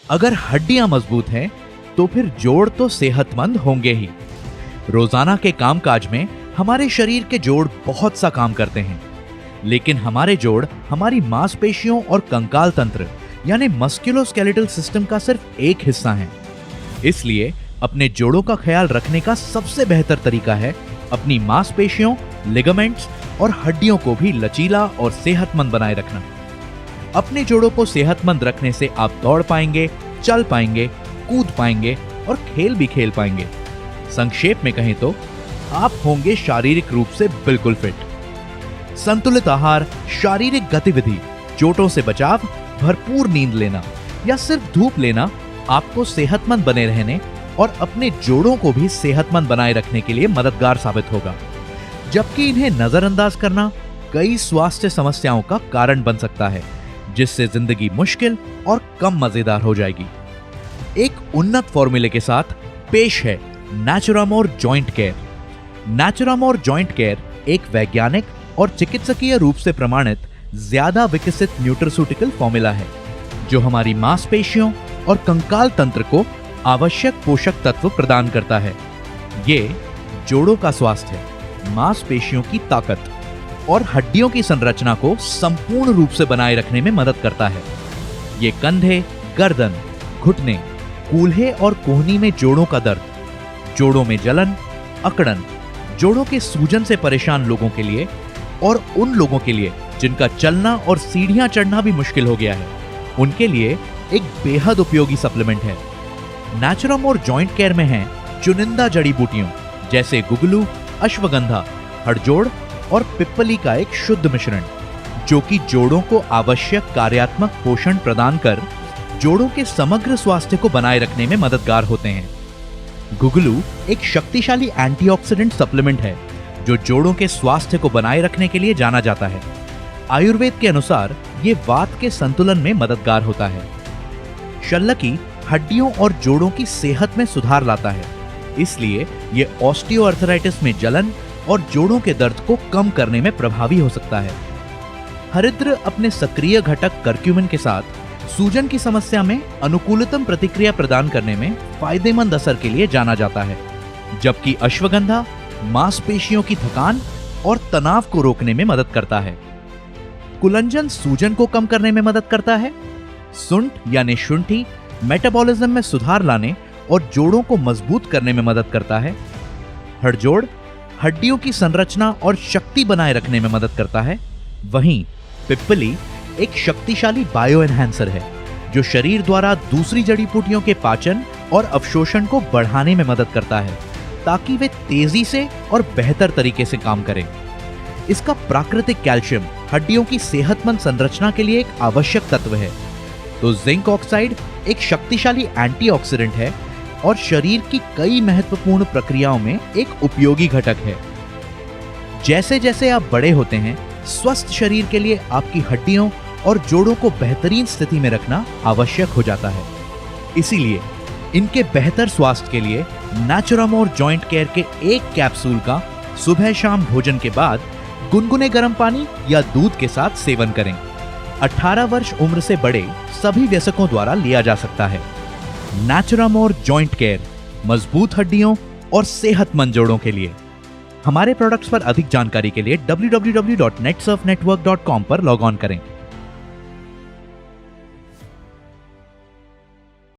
अगर हड्डियां मजबूत हैं तो फिर जोड़ तो सेहतमंद होंगे ही। रोजाना के कामकाज में हमारे शरीर के जोड़ बहुत सा काम करते हैं, लेकिन हमारे जोड़ हमारी मांसपेशियों और कंकाल तंत्र यानी मस्कुलोस्केलेटल सिस्टम का सिर्फ एक हिस्सा है। इसलिए अपने जोड़ों का ख्याल रखने का सबसे बेहतर तरीका है अपनी मांसपेशियों, लिगामेंट्स और हड्डियों को भी लचीला और सेहतमंद बनाए रखना। अपने जोड़ों को सेहतमंद रखने से आप दौड़ पाएंगे, चल पाएंगे, कूद पाएंगे और खेल भी खेल पाएंगे। संक्षेप में कहें तो आप होंगे शारीरिक रूप से बिल्कुल फिट। संतुलित आहार, शारीरिक गतिविधि, चोटों से बचाव, भरपूर नींद लेना या सिर्फ धूप लेना आपको सेहतमंद बने रहने और अपने जोड़ों को भी सेहतमंद बनाए रखने के लिए मददगार साबित होगा, जबकि इन्हें नजरअंदाज करना कई स्वास्थ्य समस्याओं का कारण बन सकता है, जिससे जिंदगी मुश्किल और कम मजेदार हो जाएगी। एक उन्नत फॉर्मूले के साथ पेश है नेचुरामोर जॉइंट केयर। नेचुरामोर जॉइंट केयर एक वैज्ञानिक और चिकित्सकीय रूप से प्रमाणित ज्यादा विकसित न्यूट्रास्यूटिकल फॉर्मूला है, जो हमारी मांसपेशियों और कंकाल तंत्र को आवश्यक पोषक तत्व प्रदान करता है। ये जोड़ों का स्वास्थ्य, मांसपेशियों की ताकत और हड्डियों की संरचना को संपूर्ण रूप से बनाए रखने में मदद करता है। ये कंधे, गर्दन, घुटने, कूल्हे और कोहनी में जोड़ों का दर्द, जोड़ों में जलन, अकड़न, जोड़ों के सूजन से परेशान लोगों के लिए और उन लोगों के लिए जिनका चलना और सीढ़ियां चढ़ना भी मुश्किल हो गया है, उनके लिए एक बेहद उपयोगी सप्लीमेंट है। नेचुरामोर जॉइंट केयर में है चुनिंदा जड़ी बूटियों जैसे गुगलू, अश्वगंधा, हड़जोड़ और पिप्पली का एक शुद्ध मिश्रण, जो कि जोड़ों को आवश्यक कार्यात्मक पोषण प्रदान कर जोड़ों के समग्र स्वास्थ्य को बनाए रखने में मददगार होते हैं। गुगलू एक शक्तिशाली एंटीऑक्सीडेंट सप्लीमेंट है जो जोड़ों के स्वास्थ्य को बनाए रखने के लिए जाना जाता है। आयुर्वेद के अनुसार ये वात के संतुलन में मददगार होता है। शल्लकी हड्डियों और जोड़ों की सेहत में सुधार लाता है, इसलिए ये ऑस्टियोआर्थराइटिस में जलन और जोड़ों के दर्द को कम करने में प्रभावी हो सकता है। हरिद्र अपने सक्रिय घटक करक्यूमिन के साथ सूजन की समस्या में अनुकूलतम प्रतिक्रिया प्रदान करने में फायदेमंद असर के लिए जाना जाता है, जबकि अश्वगंधा मांसपेशियों की थकान और तनाव को रोकने में मदद करता है। कुलंजन सूजन को कम करने में मदद करता है। सुंठ यानी शुंठी मेटाबॉलिज्म में सुधार लाने और जोड़ों को मजबूत करने में मदद करता है। हड़जोड़ हड्डियों की संरचना और शक्ति बनाए रखने में मदद करता है। वहीं पिप्पली एक शक्तिशाली बायो एनहांसर है जो शरीर द्वारा दूसरी जड़ी बूटियों के पाचन और अवशोषण को बढ़ाने में मदद करता है, ताकि वे तेजी से और बेहतर तरीके से काम करें। इसका प्राकृतिक कैल्शियम हड्डियों की सेहतमंद संरचना के लिए एक आवश्यक तत्व है, तो जिंक ऑक्साइड एक शक्तिशाली एंटीऑक्सीडेंट है और शरीर की कई महत्वपूर्ण प्रक्रियाओं में एक उपयोगी घटक है। जैसे जैसे आप बड़े होते हैं, स्वस्थ शरीर के लिए आपकी हड्डियों और जोड़ों को बेहतरीन स्थिति में रखना आवश्यक हो जाता है। इसीलिए इनके बेहतर स्वास्थ्य के लिए नेचुरामोर जॉइंट केयर के एक कैप्सूल का सुबह शाम भोजन के बाद गुनगुने गर्म पानी या दूध के साथ सेवन करें। 18 वर्ष उम्र से बड़े सभी वयस्कों द्वारा लिया जा सकता है। नेचुरामोर जॉइंट केयर, मजबूत हड्डियों और सेहतमंद जोड़ों के लिए। हमारे प्रोडक्ट्स पर अधिक जानकारी के लिए www.netsurfnetwork.com पर लॉग ऑन करें।